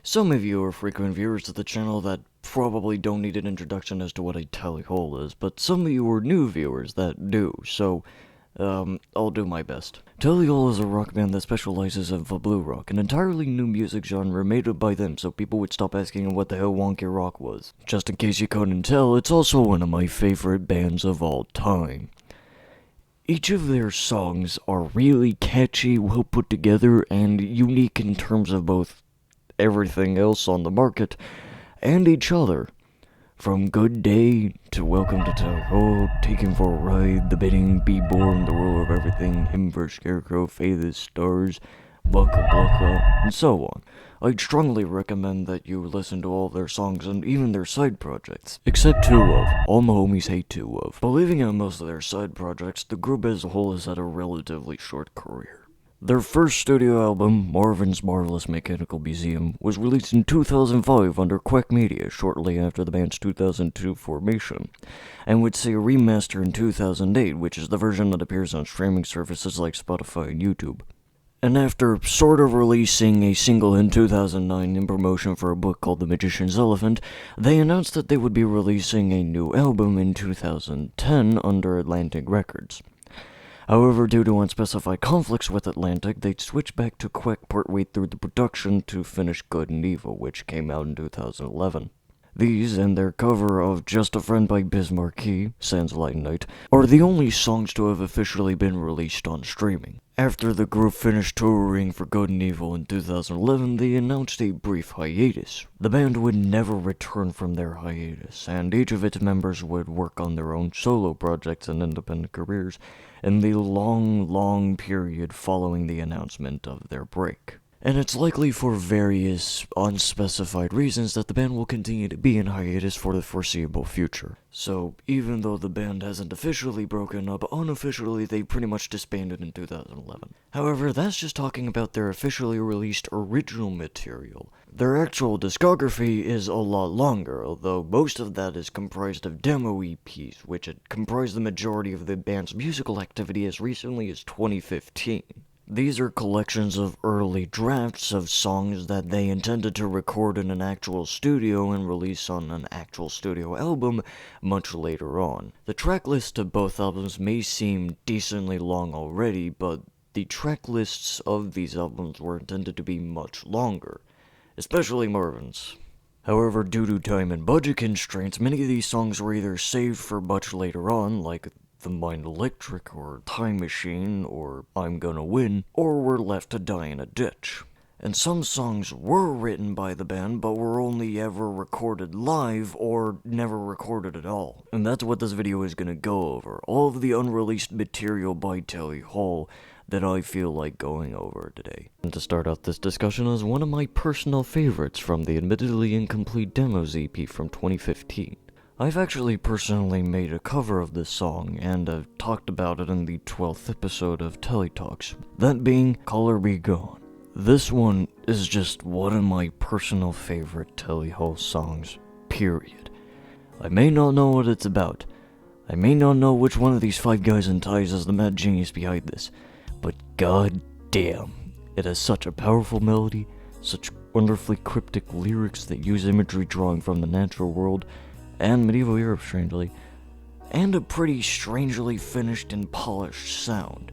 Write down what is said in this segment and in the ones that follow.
Some of you are frequent viewers of the channel that probably don't need an introduction as to what a tally hole is, but some of you are new viewers that do, so I'll do my best. Tally hole is a rock band that specializes in blue rock, an entirely new music genre made up by them so people would stop asking what the hell wonky rock was. Just in case you couldn't tell, it's also one of my favorite bands of all time. Each of their songs are really catchy, well put together, and unique in terms of both everything else on the market and each other. From Good Day to Welcome to Tally Hole, Taken for a Ride, The Bidding, Be Born, The Ruler of Everything, Hymn for Scarecrow, Faith is Stars, Blocka Blocka, and so on. I'd strongly recommend that you listen to all their songs and even their side projects. Except two of. All my homies hate two of. But leaving out most of their side projects, the group as a whole has had a relatively short career. Their first studio album, Marvin's Marvelous Mechanical Museum, was released in 2005 under Quack Media shortly after the band's 2002 formation, and would see a remaster in 2008, which is the version that appears on streaming services like Spotify and YouTube. And after sort of releasing a single in 2009 in promotion for a book called The Magician's Elephant, they announced that they would be releasing a new album in 2010 under Atlantic Records. However, due to unspecified conflicts with Atlantic, they'd switch back to Quack partway through the production to finish Good and Evil, which came out in 2011. These, and their cover of Just a Friend by Biz Markie, Sans Light Night, are the only songs to have officially been released on streaming. After the group finished touring for Good and Evil in 2011, they announced a brief hiatus. The band would never return from their hiatus, and each of its members would work on their own solo projects and independent careers in the long period following the announcement of their break. And it's likely for various unspecified reasons that the band will continue to be in hiatus for the foreseeable future. So, even though the band hasn't officially broken up, unofficially they pretty much disbanded in 2011. However, that's just talking about their officially released original material. Their actual discography is a lot longer, although most of that is comprised of demo EPs, which had comprised the majority of the band's musical activity as recently as 2015. These are collections of early drafts of songs that they intended to record in an actual studio and release on an actual studio album much later on. The track lists of both albums may seem decently long already, but the track lists of these albums were intended to be much longer, especially Marvin's. However, due to time and budget constraints, many of these songs were either saved for much later on, like The Mind Electric, or Time Machine, or I'm Gonna Win, or were left to die in a ditch. And some songs were written by the band, but were only ever recorded live, or never recorded at all. And that's what this video is gonna go over, all of the unreleased material by Tally Hole that I feel like going over today. And to start out this discussion is one of my personal favorites from the admittedly incomplete Demos EP from 2015. I've actually personally made a cover of this song, and I've talked about it in the 12th episode of Telly Talks, that being Color Be Gone. This one is just one of my personal favorite Tally Hole songs, period. I may not know what it's about, I may not know which one of these five guys in ties is the mad genius behind this, but god damn, it has such a powerful melody, such wonderfully cryptic lyrics that use imagery drawing from the natural world, and medieval Europe, strangely, and a pretty strangely finished and polished sound.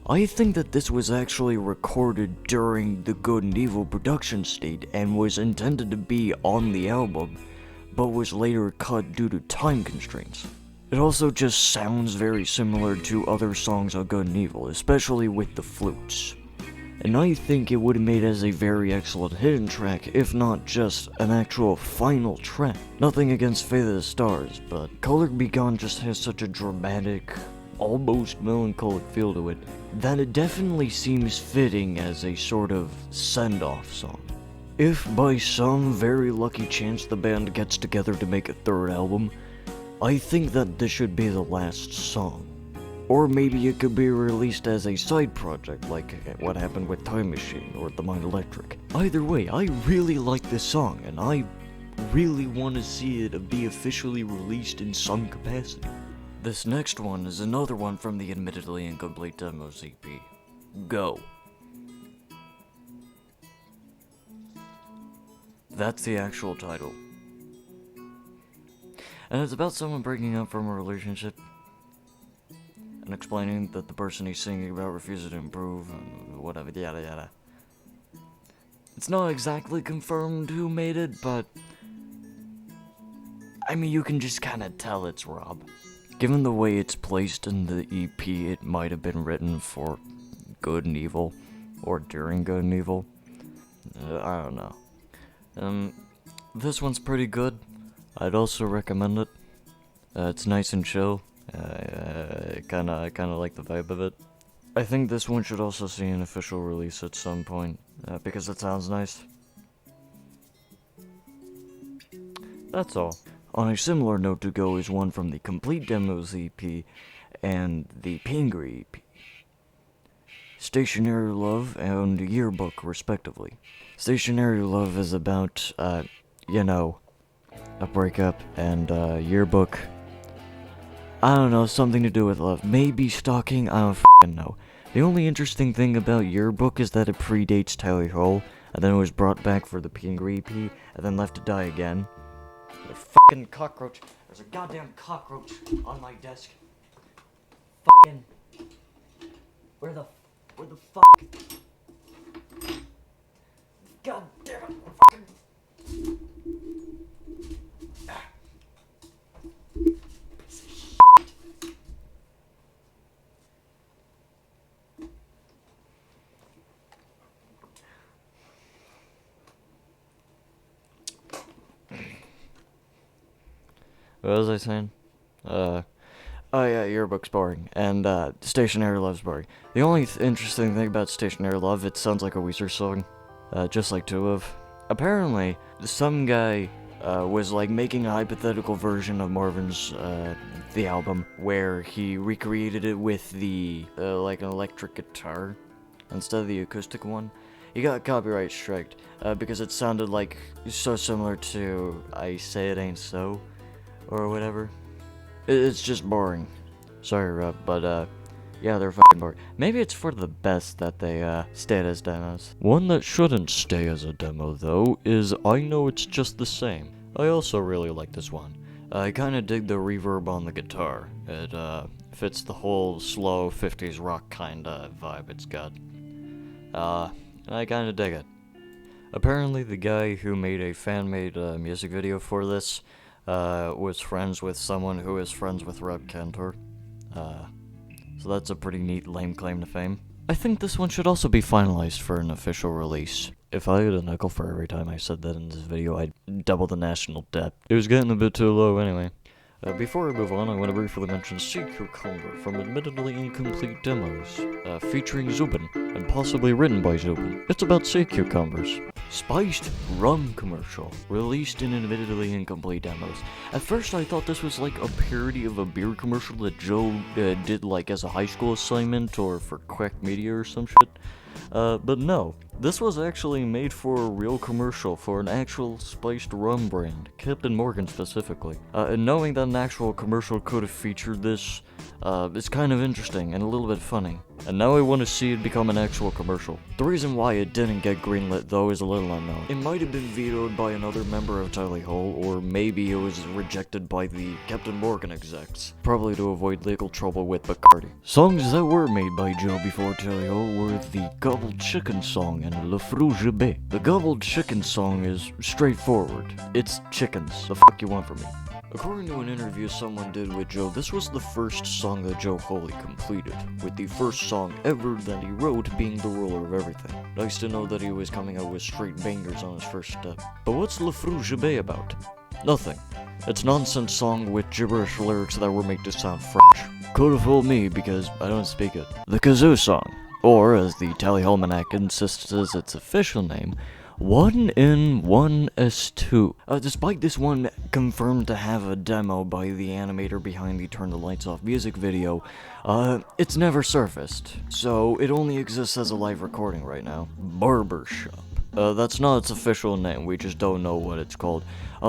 I think that this was actually recorded during the Good and Evil production state and was intended to be on the album, but was later cut due to time constraints. It also just sounds very similar to other songs on Good and Evil, especially with the flutes. And I think it would have made as a very excellent hidden track, if not just an actual final track. Nothing against Faith of the Stars, but Color Be Gone just has such a dramatic, almost melancholic feel to it, that it definitely seems fitting as a sort of send-off song. If by some very lucky chance the band gets together to make a third album, I think that this should be the last song. Or maybe it could be released as a side project, like what happened with Time Machine or The Mind Electric. Either way, I really like this song, and I really want to see it be officially released in some capacity. This next one is another one from the admittedly incomplete Demos EP. Go. That's the actual title. And it's about someone breaking up from a relationship and explaining that the person he's singing about refuses to improve and whatever, yada yada. It's not exactly confirmed who made it, but I mean, you can just kinda tell it's Rob. Given the way it's placed in the EP, it might have been written for Good and Evil, or during Good and Evil. I don't know. This one's pretty good. I'd also recommend it. It's nice and chill. I kinda like the vibe of it. I think this one should also see an official release at some point, because it sounds nice. That's all. On a similar note to go is one from the Complete Demos EP and the Pingree EP. Stationary Love and Yearbook, respectively. Stationary Love is about, a breakup, and Yearbook, I don't know, something to do with love. Maybe stalking, I don't f***ing know. The only interesting thing about Yearbook is that it predates Tally Hole, and then it was brought back for the Pingree EP, and then left to die again. The fucking cockroach. There's a goddamn cockroach on my desk. Fucking. Where the fuck? God damn it. Fucking. What was I saying? Oh yeah, Yearbook's boring, and Stationary Love's boring. The only interesting thing about Stationary Love, it sounds like a Weezer song, just like Two of. Apparently, some guy was like making a hypothetical version of Marvin's the album, where he recreated it with the like an electric guitar instead of the acoustic one. He got copyright striked because it sounded like so similar to I Say It Ain't So, or whatever. It's just boring. Sorry, Rob, but yeah, they're fucking boring. Maybe it's for the best that they stayed as demos. One that shouldn't stay as a demo, though, is I Know It's Just the Same. I also really like this one. I kinda dig the reverb on the guitar. It fits the whole slow 50s rock kinda vibe it's got. I kinda dig it. Apparently, the guy who made a fan-made music video for this was friends with someone who is friends with Rob Cantor. So that's a pretty neat lame claim to fame. I think this one should also be finalized for an official release. If I had a nickel for every time I said that in this video, I'd double the national debt. It was getting a bit too low anyway. Before I move on, I want to briefly mention Sea Cucumber from Admittedly Incomplete Demos, featuring Zubin, and possibly written by Zubin. It's about sea cucumbers. Spiced rum commercial, released in Admittedly Incomplete Demos. At first I thought this was like a parody of a beer commercial that Joe did like as a high school assignment or for Quack Media or some shit. But no, this was actually made for a real commercial for an actual spiced rum brand, Captain Morgan specifically. And knowing that an actual commercial could have featured this, is kind of interesting and a little bit funny. And now I want to see it become an actual commercial. The reason why it didn't get greenlit though is a little unknown. It might have been vetoed by another member of Tally Hole, or maybe it was rejected by the Captain Morgan execs, probably to avoid legal trouble with Bacardi. Songs that were made by Joe before Tally Hole were the Gobbled Chicken song and Le Fruge Bay. The Gobbled Chicken song is straightforward. It's chickens. The fuck you want from me? According to an interview someone did with Joe, this was the first song that Joe Foley completed, with the first song ever that he wrote being the ruler of everything. Nice to know that he was coming out with straight bangers on his first step. But what's Le Fruge Bay about? Nothing. It's a nonsense song with gibberish lyrics that were made to sound French. Could have fooled me because I don't speak it. The Kazoo song, or as the Tally Almanac insists is its official name, 1N1S2. Despite this one confirmed to have a demo by the animator behind the Turn the Lights Off music video, it's never surfaced, so it only exists as a live recording right now. Barbershop. That's not its official name, we just don't know what it's called.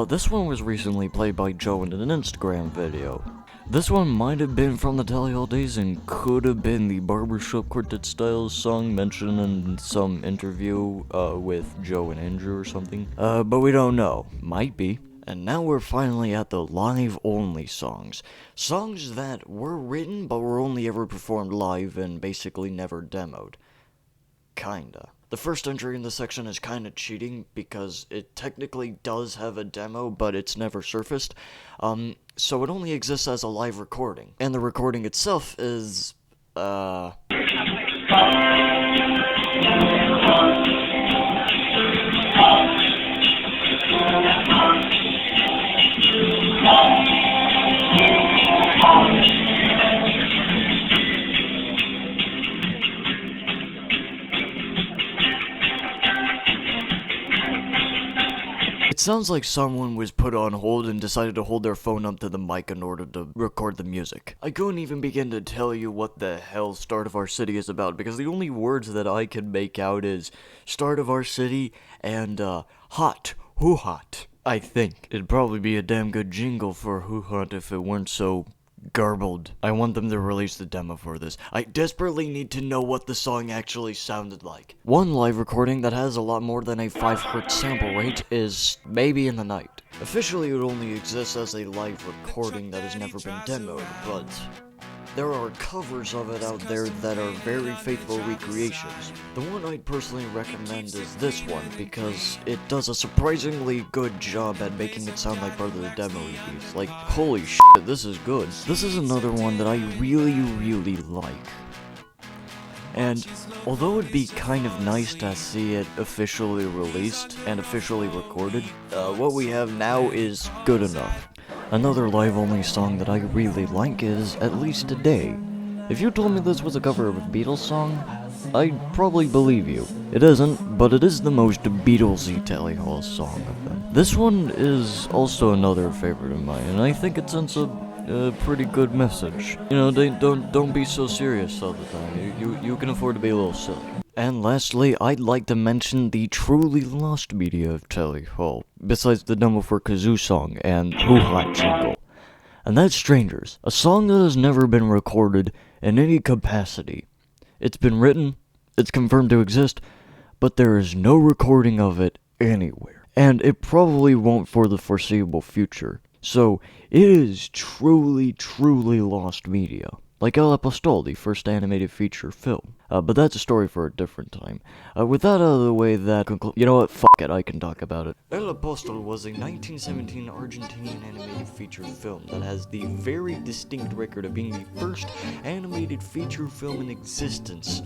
This one was recently played by Joe in an Instagram video. This one might have been from the Tally Hall days and could have been the Barbershop Quartet style song mentioned in some interview with Joe and Andrew or something. But we don't know. Might be. And now we're finally at the live-only songs. Songs that were written but were only ever performed live and basically never demoed. Kinda. The first entry in this section is kinda cheating because it technically does have a demo, but it's never surfaced. So it only exists as a live recording. And the recording itself is, it sounds like someone was put on hold and decided to hold their phone up to the mic in order to record the music. I couldn't even begin to tell you what the hell Start of Our City is about, because the only words that I can make out is Start of Our City and, hot. Who hot? I think. It'd probably be a damn good jingle for Who Hot if it weren't so garbled. I want them to release the demo for this. I desperately need to know what the song actually sounded like. One live recording that has a lot more than a 5 Hz sample rate is Maybe in the Night. Officially it only exists as a live recording that has never been demoed, but there are covers of it out there that are very faithful recreations. The one I'd personally recommend is this one, because it does a surprisingly good job at making it sound like part of the demo EPs. Like, holy shit, this is good. This is another one that I really like. And although it'd be kind of nice to see it officially released and officially recorded, what we have now is good enough. Another live-only song that I really like is At Least Today. If you told me this was a cover of a Beatles song, I'd probably believe you. It isn't, but it is the most Beatlesy Tally Hall song of them. This one is also another favorite of mine, and I think it sends a pretty good message. You know, don't be so serious all the time. You can afford to be a little silly. And lastly, I'd like to mention the truly lost media of Tally Hall, besides the demo for Kazoo song and Who Hot jingle. And that's Strangers, a song that has never been recorded in any capacity. It's been written, it's confirmed to exist, but there is no recording of it anywhere. And it probably won't for the foreseeable future. So, it is truly lost media. Like El Apostol, the first animated feature film. But that's a story for a different time. With that out of the way, you know what, fuck it, I can talk about it. El Apostol was a 1917 Argentinian animated feature film that has the very distinct record of being the first animated feature film in existence,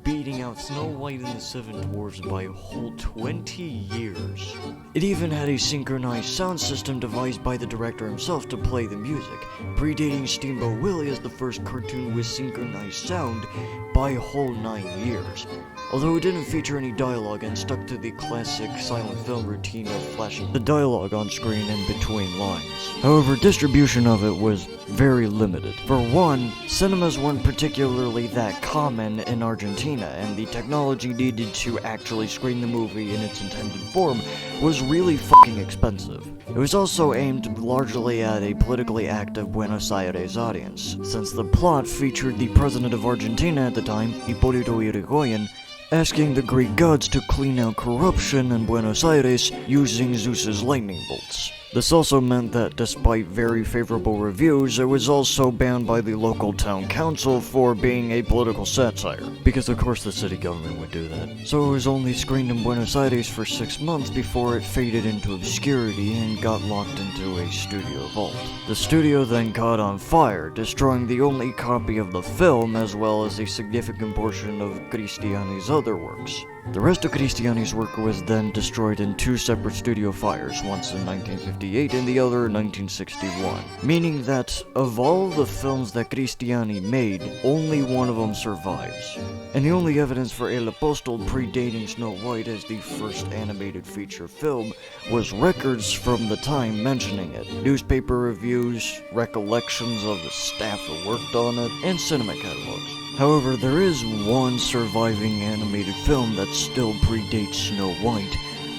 beating out Snow White and the Seven Dwarfs by a whole 20 years. It even had a synchronized sound system devised by the director himself to play the music, predating Steamboat Willie as the first cartoon with synchronized sound by a whole 9 years. Although it didn't feature any dialogue and stuck to the classic silent film routine of flashing the dialogue on screen in between lines. However, distribution of it was very limited. For one, cinemas weren't particularly that common in Argentina, and the technology needed to actually screen the movie in its intended form was really fucking expensive. It was also aimed largely at a politically active Buenos Aires audience, since the plot featured the president of Argentina at the time, Hipólito Yrigoyen, asking the Greek gods to clean out corruption in Buenos Aires using Zeus's lightning bolts. This also meant that despite very favorable reviews, it was also banned by the local town council for being a political satire, because of course the city government would do that. So it was only screened in Buenos Aires for 6 months before it faded into obscurity and got locked into a studio vault. The studio then caught on fire, destroying the only copy of the film as well as a significant portion of Cristiani's other works. The rest of Cristiani's work was then destroyed in 2 separate studio fires, once in 1958 and the other in 1961. Meaning that, of all the films that Cristiani made, only one of them survives. And the only evidence for El Apostol predating Snow White as the first animated feature film was records from the time mentioning it, newspaper reviews, recollections of the staff that worked on it, and cinema catalogs. However, there is one surviving animated film that still predates Snow White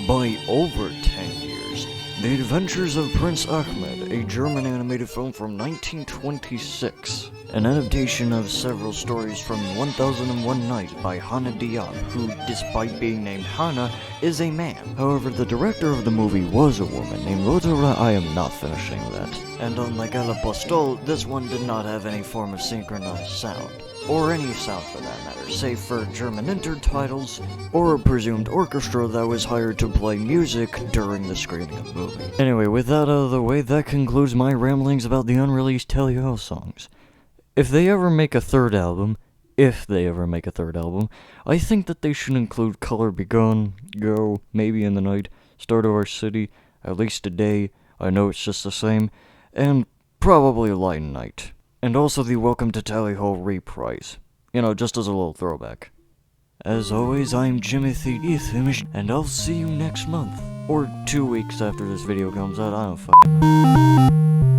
by over 10 years, The Adventures of Prince Ahmed, a German animated film from 1926. An adaptation of several stories from 1001 Night by Hannah Diab, who, despite being named Hannah, is a man. However, the director of the movie was a woman named Rosa. I am not finishing that. And unlike El Apostol, this one did not have any form of synchronized sound. Or any sound for that matter, save for German intertitles, or a presumed orchestra that was hired to play music during the screening of the movie. Anyway, with that out of the way, that concludes my ramblings about the unreleased Tally Ho songs. If they ever make a third album, I think that they should include Color Be Gone, Go, Maybe in the Night, Start of Our City, At Least a Day, I Know It's Just the Same, and probably Light Night. And also the Welcome to Tally Ho reprise. Just as a little throwback. As always, I'm Jimothy Ethimish, and I'll see you next month. Or 2 weeks after this video comes out, I don't fucking know.